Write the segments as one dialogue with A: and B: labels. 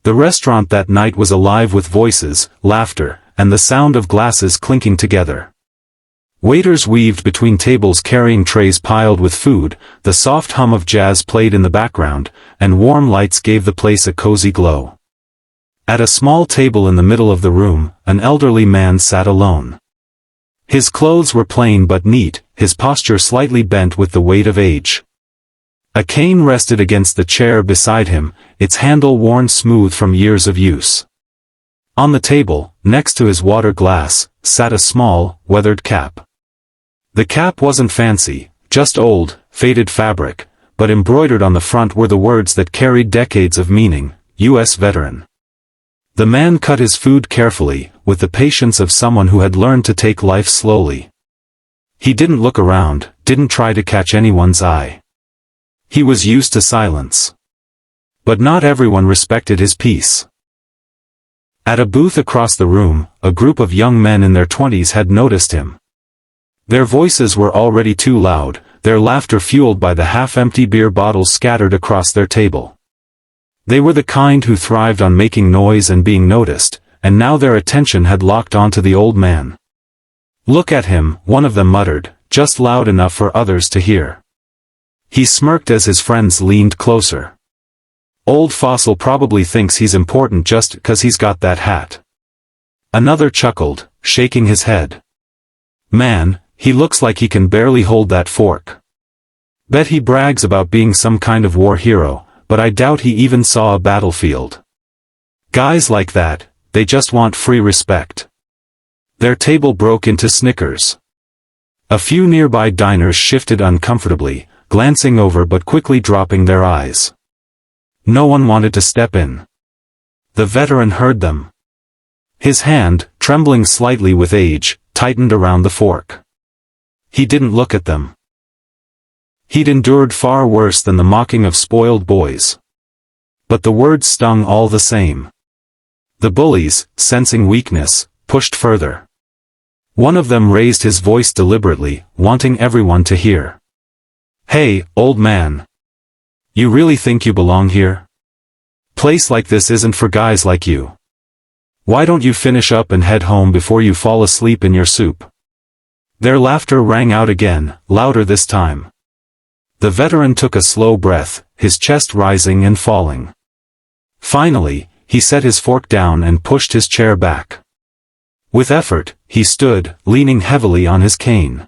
A: The restaurant that night was alive with voices, laughter, and the sound of glasses clinking together. Waiters weaved between tables carrying trays piled with food, the soft hum of jazz played in the background, and warm lights gave the place a cozy glow. At a small table in the middle of the room, an elderly man sat alone. His clothes were plain but neat, his posture slightly bent with the weight of age. A cane rested against the chair beside him, its handle worn smooth from years of use. On the table, next to his water glass, sat a small, weathered cap. The cap wasn't fancy, just old, faded fabric, but embroidered on the front were the words that carried decades of meaning, U.S. veteran. The man cut his food carefully, with the patience of someone who had learned to take life slowly. He didn't look around, didn't try to catch anyone's eye. He was used to silence. But not everyone respected his peace. At a booth across the room, a group of young men in their 20s had noticed him. Their voices were already too loud, their laughter fueled by the half-empty beer bottles scattered across their table. They were the kind who thrived on making noise and being noticed, and now their attention had locked onto the old man. "Look at him," one of them muttered, just loud enough for others to hear. He smirked as his friends leaned closer. "Old fossil probably thinks he's important just 'cause he's got that hat." Another chuckled, shaking his head. "Man, he looks like he can barely hold that fork. Bet he brags about being some kind of war hero, but I doubt he even saw a battlefield. Guys like that, they just want free respect." Their table broke into snickers. A few nearby diners shifted uncomfortably, glancing over but quickly dropping their eyes. No one wanted to step in. The veteran heard them. His hand, trembling slightly with age, tightened around the fork. He didn't look at them. He'd endured far worse than the mocking of spoiled boys. But the words stung all the same. The bullies, sensing weakness, pushed further. One of them raised his voice deliberately, wanting everyone to hear. "Hey, old man. You really think you belong here? Place like this isn't for guys like you. Why don't you finish up and head home before you fall asleep in your soup?" Their laughter rang out again, louder this time. The veteran took a slow breath, his chest rising and falling. Finally, he set his fork down and pushed his chair back. With effort, he stood, leaning heavily on his cane.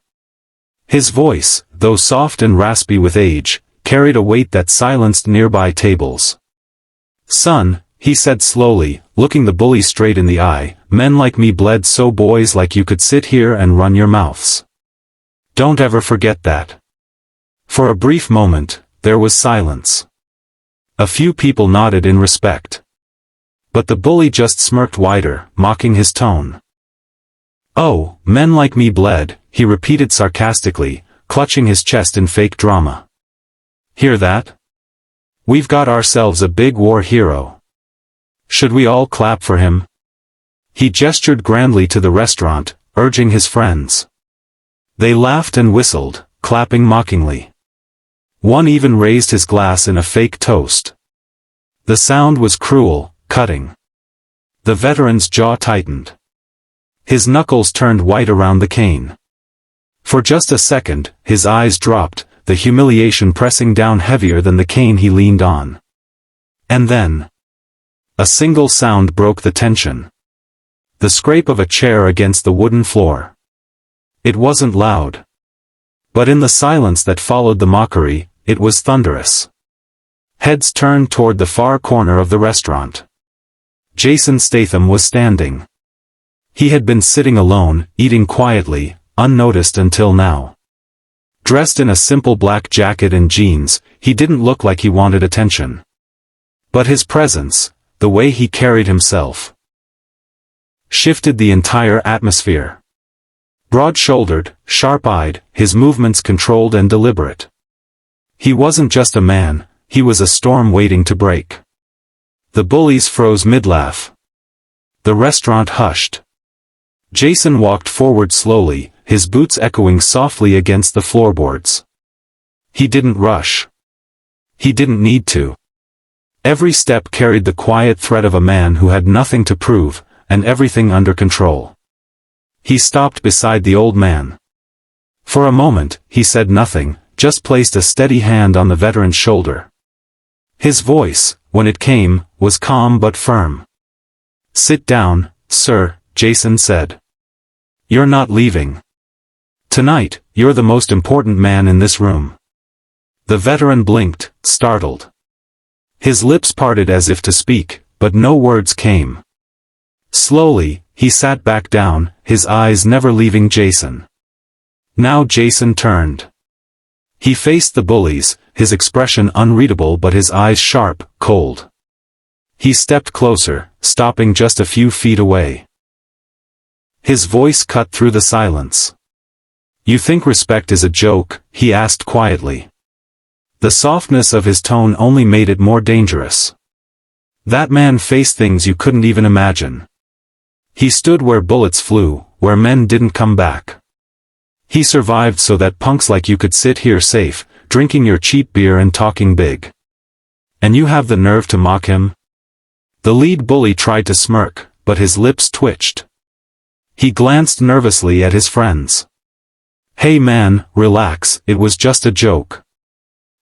A: His voice, though soft and raspy with age, carried a weight that silenced nearby tables. "Son," he said slowly, looking the bully straight in the eye, "men like me bled so boys like you could sit here and run your mouths. Don't ever forget that." For a brief moment, there was silence. A few people nodded in respect. But the bully just smirked wider, mocking his tone. "Oh, men like me bled," he repeated sarcastically, clutching his chest in fake drama. "Hear that? We've got ourselves a big war hero. Should we all clap for him?" He gestured grandly to the restaurant, urging his friends. They laughed and whistled, clapping mockingly. One even raised his glass in a fake toast. The sound was cruel, cutting. The veteran's jaw tightened. His knuckles turned white around the cane. For just a second, his eyes dropped, the humiliation pressing down heavier than the cane he leaned on. And then, a single sound broke the tension. The scrape of a chair against the wooden floor. It wasn't loud. But in the silence that followed the mockery, it was thunderous. Heads turned toward the far corner of the restaurant. Jason Statham was standing. He had been sitting alone, eating quietly, unnoticed until now. Dressed in a simple black jacket and jeans, he didn't look like he wanted attention. But his presence, the way he carried himself, shifted the entire atmosphere. Broad-shouldered, sharp-eyed, his movements controlled and deliberate. He wasn't just a man, he was a storm waiting to break. The bullies froze mid-laugh. The restaurant hushed. Jason walked forward slowly, his boots echoing softly against the floorboards. He didn't rush. He didn't need to. Every step carried the quiet threat of a man who had nothing to prove, and everything under control. He stopped beside the old man. For a moment, he said nothing, just placed a steady hand on the veteran's shoulder. His voice, when it came, was calm but firm. "Sit down, sir," Jason said. "You're not leaving. Tonight, you're the most important man in this room." The veteran blinked, startled. His lips parted as if to speak, but no words came. Slowly, he sat back down, his eyes never leaving Jason. Now Jason turned. He faced the bullies, his expression unreadable but his eyes sharp, cold. He stepped closer, stopping just a few feet away. His voice cut through the silence. "You think respect is a joke?" he asked quietly. The softness of his tone only made it more dangerous. That man faced things you couldn't even imagine. He stood where bullets flew, where men didn't come back. He survived so that punks like you could sit here safe, drinking your cheap beer and talking big. And you have the nerve to mock him? The lead bully tried to smirk, but his lips twitched. He glanced nervously at his friends. "Hey man, relax, it was just a joke."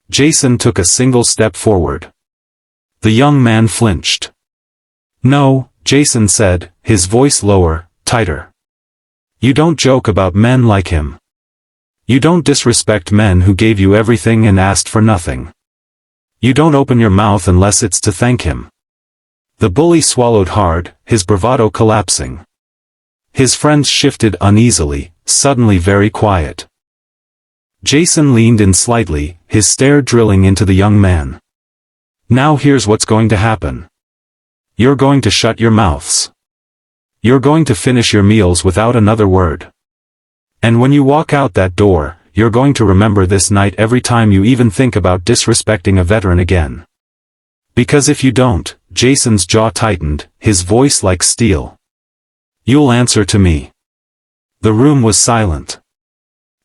A: Jason took a single step forward. The young man flinched. "No," Jason said, his voice lower, tighter. "You don't joke about men like him. You don't disrespect men who gave you everything and asked for nothing. You don't open your mouth unless it's to thank him." The bully swallowed hard, his bravado collapsing. His friends shifted uneasily, suddenly very quiet. Jason leaned in slightly, his stare drilling into the young man. "Now here's what's going to happen. You're going to shut your mouths. You're going to finish your meals without another word. And when you walk out that door, you're going to remember this night every time you even think about disrespecting a veteran again. Because if you don't," Jason's jaw tightened, his voice like steel, "you'll answer to me." The room was silent.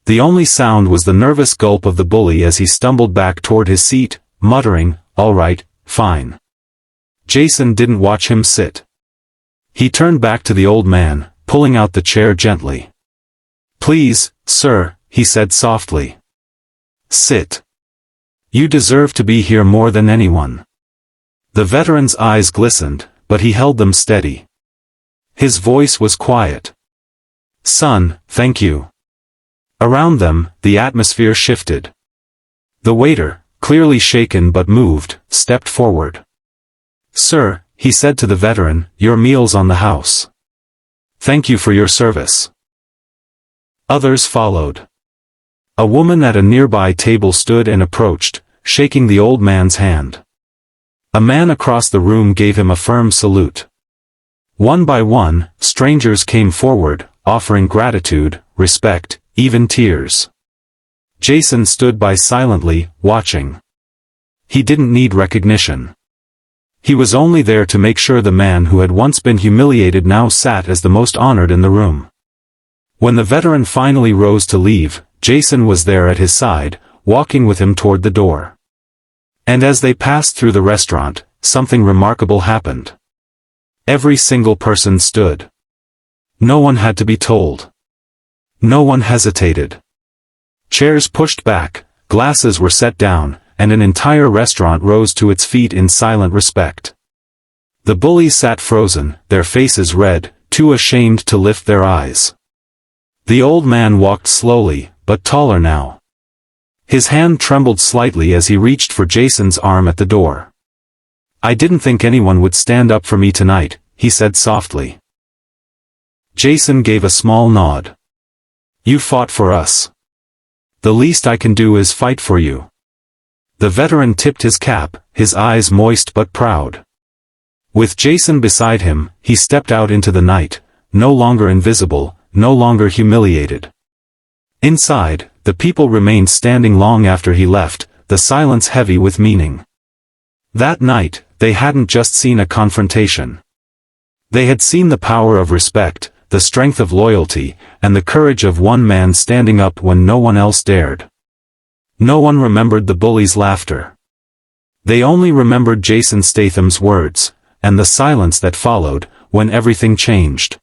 A: The only sound was the nervous gulp of the bully as he stumbled back toward his seat, muttering, "All right, fine." Jason didn't watch him sit. He turned back to the old man, pulling out the chair gently. "Please, sir," he said softly. "Sit. You deserve to be here more than anyone." The veteran's eyes glistened, but he held them steady. His voice was quiet. "Son, thank you." Around them, the atmosphere shifted. The waiter, clearly shaken but moved, stepped forward. "Sir," he said to the veteran, "your meal's on the house. Thank you for your service." Others followed. A woman at a nearby table stood and approached, shaking the old man's hand. A man across the room gave him a firm salute. One by one, strangers came forward, offering gratitude, respect, even tears. Jason stood by silently, watching. He didn't need recognition. He was only there to make sure the man who had once been humiliated now sat as the most honored in the room. When the veteran finally rose to leave, Jason was there at his side, walking with him toward the door. And as they passed through the restaurant, something remarkable happened. Every single person stood. No one had to be told. No one hesitated. Chairs pushed back, glasses were set down, and an entire restaurant rose to its feet in silent respect. The bullies sat frozen, their faces red, too ashamed to lift their eyes. The old man walked slowly, but taller now. His hand trembled slightly as he reached for Jason's arm at the door. "I didn't think anyone would stand up for me tonight," he said softly. Jason gave a small nod. "You fought for us. The least I can do is fight for you." The veteran tipped his cap, his eyes moist but proud. With Jason beside him, he stepped out into the night, no longer invisible, no longer humiliated. Inside, the people remained standing long after he left, the silence heavy with meaning. That night, they hadn't just seen a confrontation. They had seen the power of respect, the strength of loyalty, and the courage of one man standing up when no one else dared. No one remembered the bully's laughter. They only remembered Jason Statham's words, and the silence that followed, when everything changed.